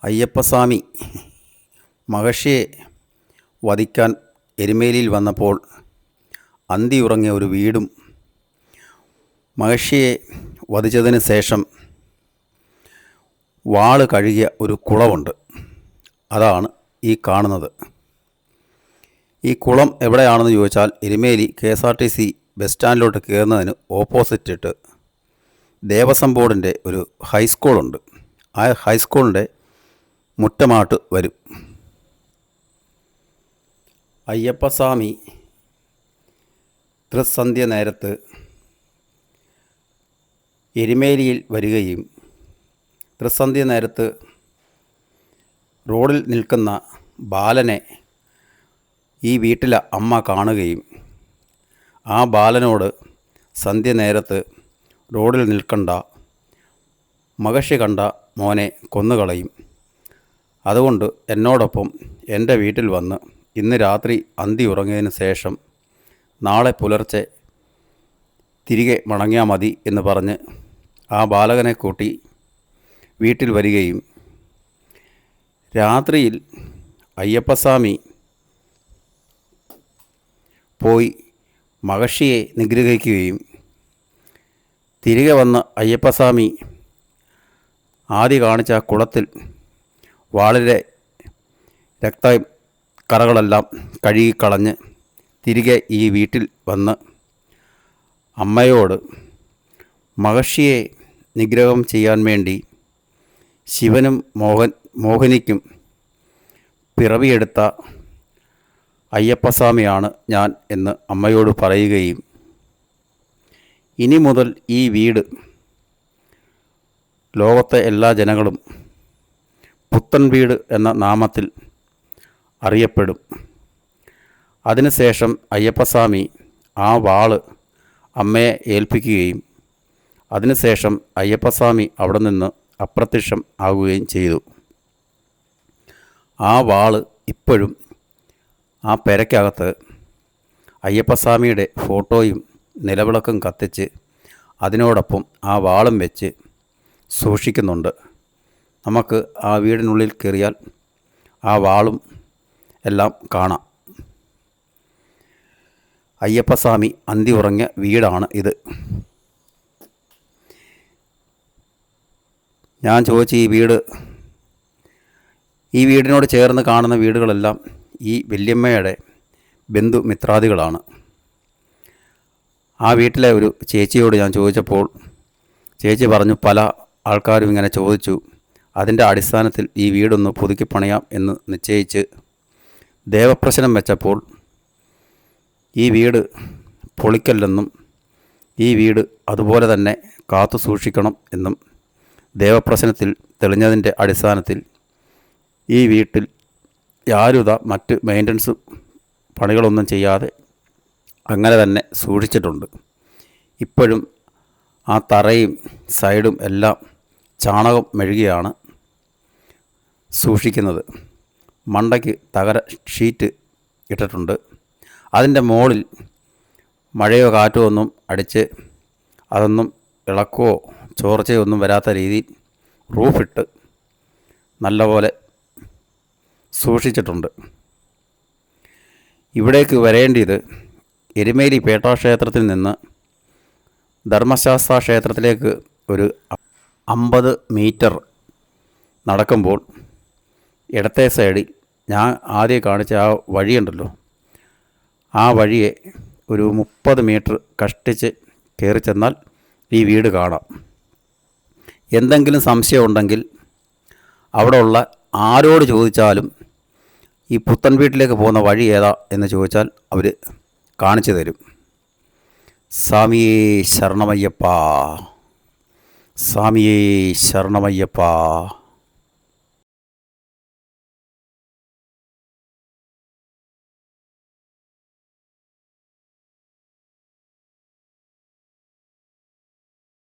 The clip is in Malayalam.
അയ്യപ്പസ്വാമി മഹർഷിയെ വധിക്കാൻ എരുമേലിയിൽ വന്നപ്പോൾ അന്തിയുറങ്ങിയ ഒരു വീടും മഹർഷിയെ വധിച്ചതിന് ശേഷം വാള് കഴുകിയ ഒരു കുളമുണ്ട്. അതാണ് ഈ കാണുന്നത്. ഈ കുളം എവിടെയാണെന്ന് ചോദിച്ചാൽ എരുമേലി KSRTC ബസ് സ്റ്റാൻഡിലോട്ട് കയറുന്നതിന് ഓപ്പോസിറ്റിട്ട് ദേവസ്വം ബോർഡിൻ്റെ ഒരു ഹൈസ്കൂളുണ്ട്. ആ ഹൈസ്കൂളിൻ്റെ മുറ്റമാട്ട് വരും. അയ്യപ്പസ്വാമി ത്രിസന്ധ്യ നേരത്ത് എരുമേലിയിൽ വരികയും ത്രിസന്ധ്യ നേരത്ത് റോഡിൽ നിൽക്കുന്ന ബാലനെ ഈ വീട്ടിലെ അമ്മ കാണുകയും ആ ബാലനോട് സന്ധ്യ നേരത്ത് റോഡിൽ നിൽക്കണ്ട, മഹർഷി കണ്ട മോനെ കൊന്നുകളയും, അതുകൊണ്ട് എന്നോടൊപ്പം എൻ്റെ വീട്ടിൽ വന്ന് ഇന്ന് രാത്രി അന്തി ഉറങ്ങിയതിന് ശേഷം നാളെ പുലർച്ചെ തിരികെ മടങ്ങിയാൽ മതി എന്ന് പറഞ്ഞ് ആ ബാലകനെ കൂട്ടി വീട്ടിൽ വരികയും രാത്രിയിൽ അയ്യപ്പസ്വാമി പോയി മഹർഷിയെ നിഗ്രഹിക്കുകയും തിരികെ വന്ന് അയ്യപ്പസ്വാമി ആദ്യ കാണിച്ച കുളത്തിൽ വാളിലെ രക്തക്കറകളെല്ലാം കഴുകിക്കളഞ്ഞ് തിരികെ ഈ വീട്ടിൽ വന്ന് അമ്മയോട് മഹർഷിയെ നിഗ്രഹം ചെയ്യാൻ വേണ്ടി ശിവനും മോഹിനിക്കും പിറവിയെടുത്ത അയ്യപ്പസ്വാമിയാണ് ഞാൻ എന്ന് അമ്മയോട് പറയുകയും ഇനി മുതൽ ഈ വീട് ലോകത്തെ എല്ലാ ജനങ്ങളും പുത്തൻ വീട് എന്ന നാമത്തിൽ അറിയപ്പെടും. അതിനുശേഷം അയ്യപ്പസ്വാമി ആ വാള് അമ്മയെ ഏൽപ്പിക്കുകയും അതിനുശേഷം അയ്യപ്പസ്വാമി അവിടെ നിന്ന് അപ്രത്യക്ഷം ആകുകയും ചെയ്തു. ആ വാള് ഇപ്പോഴും ആ പെരയ്ക്കകത്ത് അയ്യപ്പസ്വാമിയുടെ ഫോട്ടോയും നിലവിളക്കും കത്തിച്ച് അതിനോടൊപ്പം ആ വാളും വെച്ച് സൂക്ഷിക്കുന്നുണ്ട്. നമുക്ക് ആ വീടിനുള്ളിൽ കയറിയാൽ ആ വാളും എല്ലാം കാണാം. അയ്യപ്പസ്വാമി അന്തി ഉറങ്ങിയ വീടാണ് ഇത്. ഞാൻ ചോദിച്ച ഈ വീടിനോട് ചേർന്ന് കാണുന്ന വീടുകളെല്ലാം ഈ വല്യമ്മയുടെ ബന്ധുമിത്രാദികളാണ്. ആ വീട്ടിലെ ഒരു ചേച്ചിയോട് ഞാൻ ചോദിച്ചപ്പോൾ ചേച്ചി പറഞ്ഞു, പല ആൾക്കാരും ഇങ്ങനെ ചോദിച്ചു, അതിൻ്റെ അടിസ്ഥാനത്തിൽ ഈ വീടൊന്ന് പുതുക്കി പണിയാം എന്ന് നിശ്ചയിച്ച് ദേവപ്രശ്നം വെച്ചപ്പോൾ ഈ വീട് പൊളിക്കല്ലെന്നും ഈ വീട് അതുപോലെ തന്നെ കാത്തു സൂക്ഷിക്കണം എന്നും ദേവപ്രശ്നത്തിൽ തെളിഞ്ഞതിൻ്റെ അടിസ്ഥാനത്തിൽ ഈ വീട്ടിൽ യാതൊരുവിധ മറ്റ് മെയിൻ്റനൻസ് പണികളൊന്നും ചെയ്യാതെ അങ്ങനെ തന്നെ സൂക്ഷിച്ചിട്ടുണ്ട്. ഇപ്പോഴും ആ തറയും സൈഡും എല്ലാം ചാണകം മെഴുകിയാണ് സൂക്ഷിക്കുന്നത്. മണ്ടയ്ക്ക് തകര ഷീറ്റ് ഇട്ടിട്ടുണ്ട്. അതിൻ്റെ മുകളിൽ മഴയോ കാറ്റോ ഒന്നും അടിച്ച് അതൊന്നും ഇളക്കോ ചോർച്ചയോ ഒന്നും വരാത്ത രീതിയിൽ റൂഫിട്ട് നല്ലപോലെ സൂക്ഷിച്ചിട്ടുണ്ട്. ഇവിടേക്ക് വരേണ്ടിയത് എരുമേലി പേട്ടാക്ഷേത്രത്തിൽ നിന്ന് ധർമ്മശാസ്ത്ര ക്ഷേത്രത്തിലേക്ക് ഒരു 50 മീറ്റർ നടക്കുമ്പോൾ ഇടത്തെ സൈഡിൽ ഞാൻ ആദ്യം കാണിച്ച ആ വഴിയുണ്ടല്ലോ, ആ വഴിയെ ഒരു 30 മീറ്റർ കഷ്ടിച്ച് കയറി ചെന്നാൽ ഈ വീട് കാണാം. എന്തെങ്കിലും സംശയമുണ്ടെങ്കിൽ അവിടെ ഉള്ള ആരോട് ചോദിച്ചാലും ഈ പുത്തൻ വീട്ടിലേക്ക് പോകുന്ന വഴി ഏതാ എന്ന് ചോദിച്ചാൽ അവർ കാണിച്ചു തരും. സ്വാമിയേ ശരണമയ്യപ്പ, സ്വാമിയേ ശരണമയ്യപ്പ.